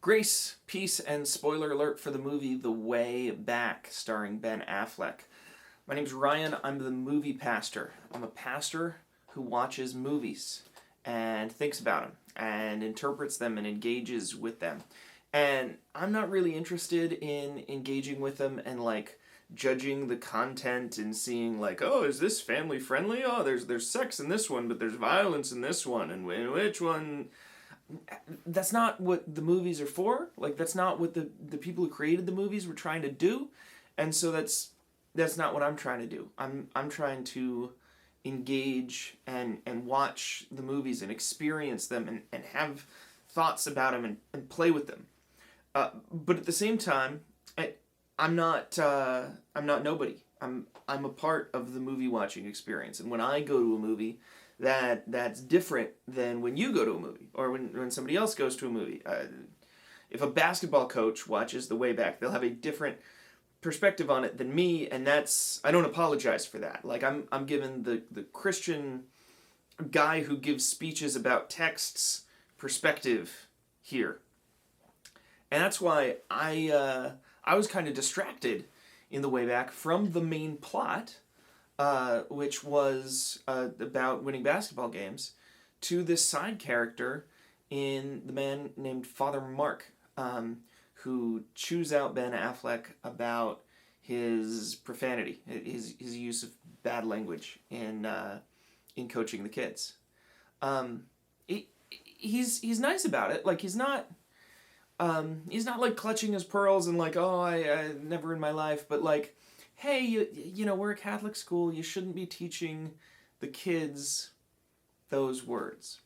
Grace, peace, and spoiler alert for the movie The Way Back, starring Ben Affleck. My name's Ryan. I'm the movie pastor. I'm a pastor who watches movies and thinks about them and interprets them and engages with them. And I'm not really interested in engaging with them and judging the content and seeing oh, is this family friendly? Oh, there's sex in this one, but there's violence in this one, and which one? That's not what the movies are for. That's not what the people who created the movies were trying to do. And so that's not what I'm trying to do. I'm trying to engage and watch the movies and experience them and have thoughts about them and play with them. But at the same time, I'm not nobody. I'm a part of the movie watching experience. And when I go to a movie, that's different than when you go to a movie or when somebody else goes to a movie. If a basketball coach watches The Way Back, they'll have a different perspective on it than me, and I don't apologize for that. I'm given the Christian guy who gives speeches about texts perspective here. And that's why I was kind of distracted in The Way Back from the main plot, which was about winning basketball games, to this side character in the man named Father Mark, who chews out Ben Affleck about his profanity, his use of bad language in coaching the kids. He's nice about it. He's not clutching his pearls and I never in my life, but hey, you know, we're a Catholic school, you shouldn't be teaching the kids those words.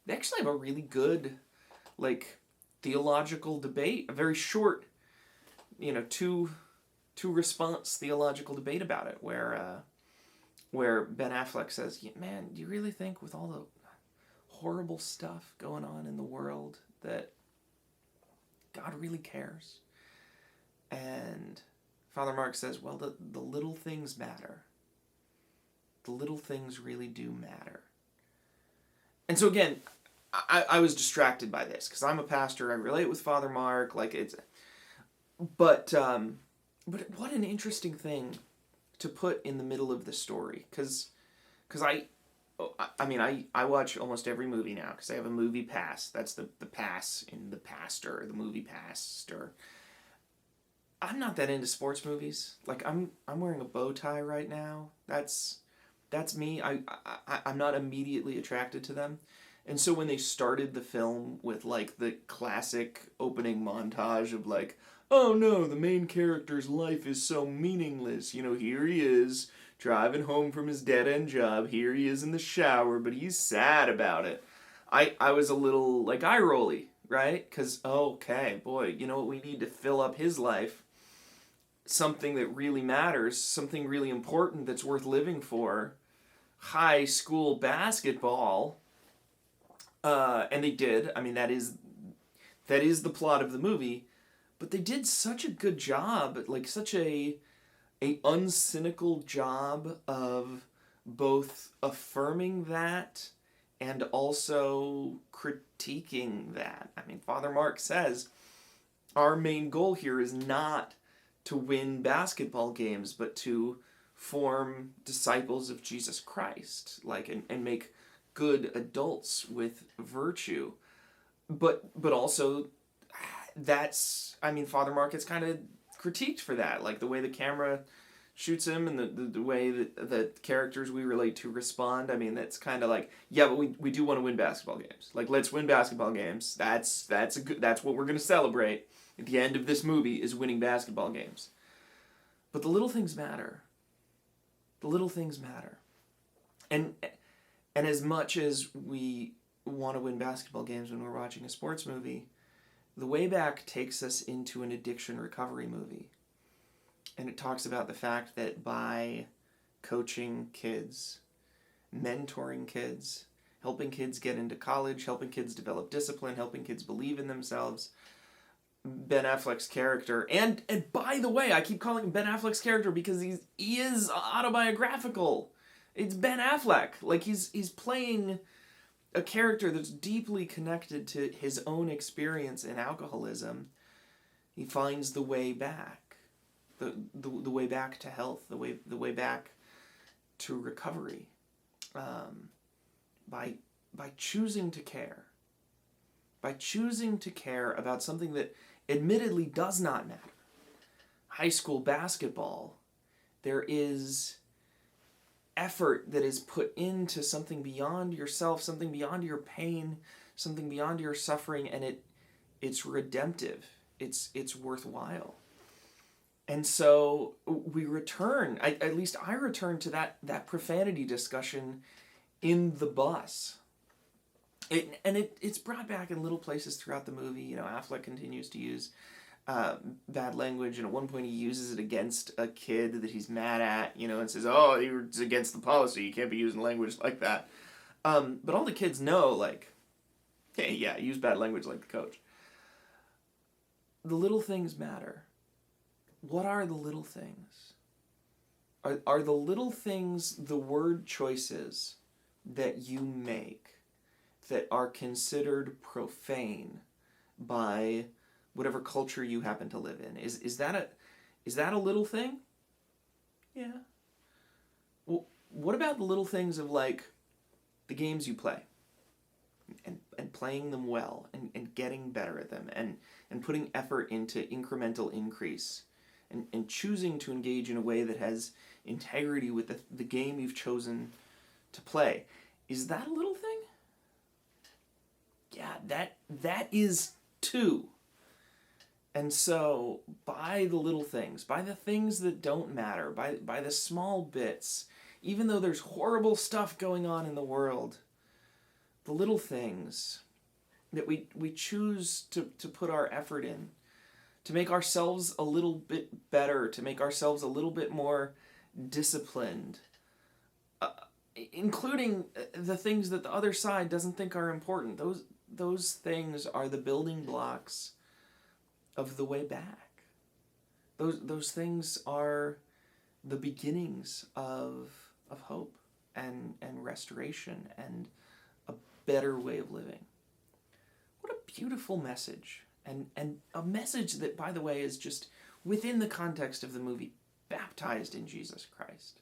They actually have a really good, theological debate, a very short, two response theological debate about it, where Ben Affleck says, man, do you really think with all the horrible stuff going on in the world that God really cares? And Father Mark says, well, the little things matter. The little things really do matter. And so again, I was distracted by this because I'm a pastor. I relate with Father Mark. But what an interesting thing to put in the middle of the story. Because I watch almost every movie now because I have a movie pass. That's the pass in the pastor, the movie pastor. I'm not that into sports movies. I'm wearing a bow tie right now. That's me. I'm not immediately attracted to them. And so when they started the film with the classic opening montage of oh no, the main character's life is so meaningless. Here he is driving home from his dead-end job. Here he is in the shower, but he's sad about it. I was a little eye-rolly, right? Because, okay, boy, you know what we need to fill up his life? Something that really matters, something really important that's worth living for. High school basketball. And they did. I mean, that is the plot of the movie. But they did such a good job, such a uncynical job of both affirming that and also critiquing that. I mean, Father Mark says, our main goal here is not to win basketball games, but to form disciples of Jesus Christ, and make good adults with virtue. But also, Father Mark is kind of critiqued for that, the way the camera shoots him and the way that the characters we relate to respond. I mean, that's kind of yeah, but we do want to win basketball games. Let's win basketball games. That's what we're going to celebrate at the end of this movie is winning basketball games. But the little things matter. The little things matter. And as much as we want to win basketball games when we're watching a sports movie, The Way Back takes us into an addiction recovery movie. And it talks about the fact that by coaching kids, mentoring kids, helping kids get into college, helping kids develop discipline, helping kids believe in themselves, Ben Affleck's character, and by the way, I keep calling him Ben Affleck's character because he is autobiographical. It's Ben Affleck. He's playing a character that's deeply connected to his own experience in alcoholism, he finds the way back, the way back to health, the way back to recovery, by choosing to care, about something that admittedly does not matter. High school basketball, there is effort that is put into something beyond yourself, something beyond your pain, something beyond your suffering, and it's redemptive. It's worthwhile. And so we return, at least I return to that profanity discussion in the bus. It's brought back in little places throughout the movie. Affleck continues to use bad language, and at one point he uses it against a kid that he's mad at, and says, "Oh, it's against the policy. You can't be using language like that." But all the kids know, like, hey, yeah, use bad language like the coach. The little things matter. What are the little things? Are the little things the word choices that you make that are considered profane by whatever culture you happen to live in? Is that a little thing? Yeah. Well, what about the little things of, like, the games you play and playing them well and getting better at them and putting effort into incremental increase and choosing to engage in a way that has integrity with the game you've chosen to play? Is that a little thing? Yeah, that is too. And so, by the little things, by the things that don't matter, by the small bits, even though there's horrible stuff going on in the world, the little things that we choose to put our effort in, to make ourselves a little bit better, to make ourselves a little bit more disciplined, including the things that the other side doesn't think are important. Those things are the building blocks of the way back. Those things are the beginnings of hope and restoration and a better way of living. What a beautiful message. And a message that, by the way, is just within the context of the movie, baptized in Jesus Christ.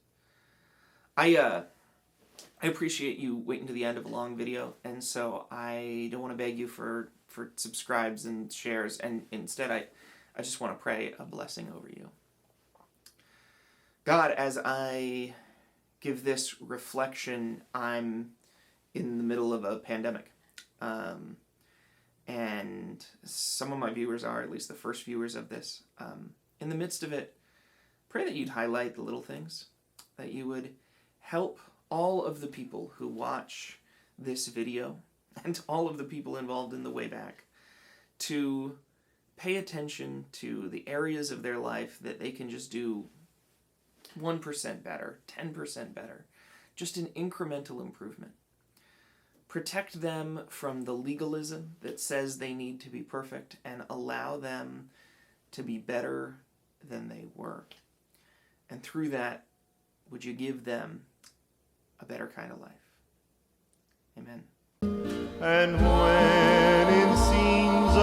I appreciate you waiting to the end of a long video, and so I don't want to beg you for subscribes and shares, and instead I just want to pray a blessing over you. God, as I give this reflection, I'm in the middle of a pandemic. And some of my viewers are, at least the first viewers of this. In the midst of it, pray that you'd highlight the little things, that you would help all of the people who watch this video and all of the people involved in the way back to pay attention to the areas of their life that they can just do 1% better, 10% better, just an incremental improvement. Protect them from the legalism that says they need to be perfect and allow them to be better than they were. And through that, would you give them a better kind of life? Amen. And when it seems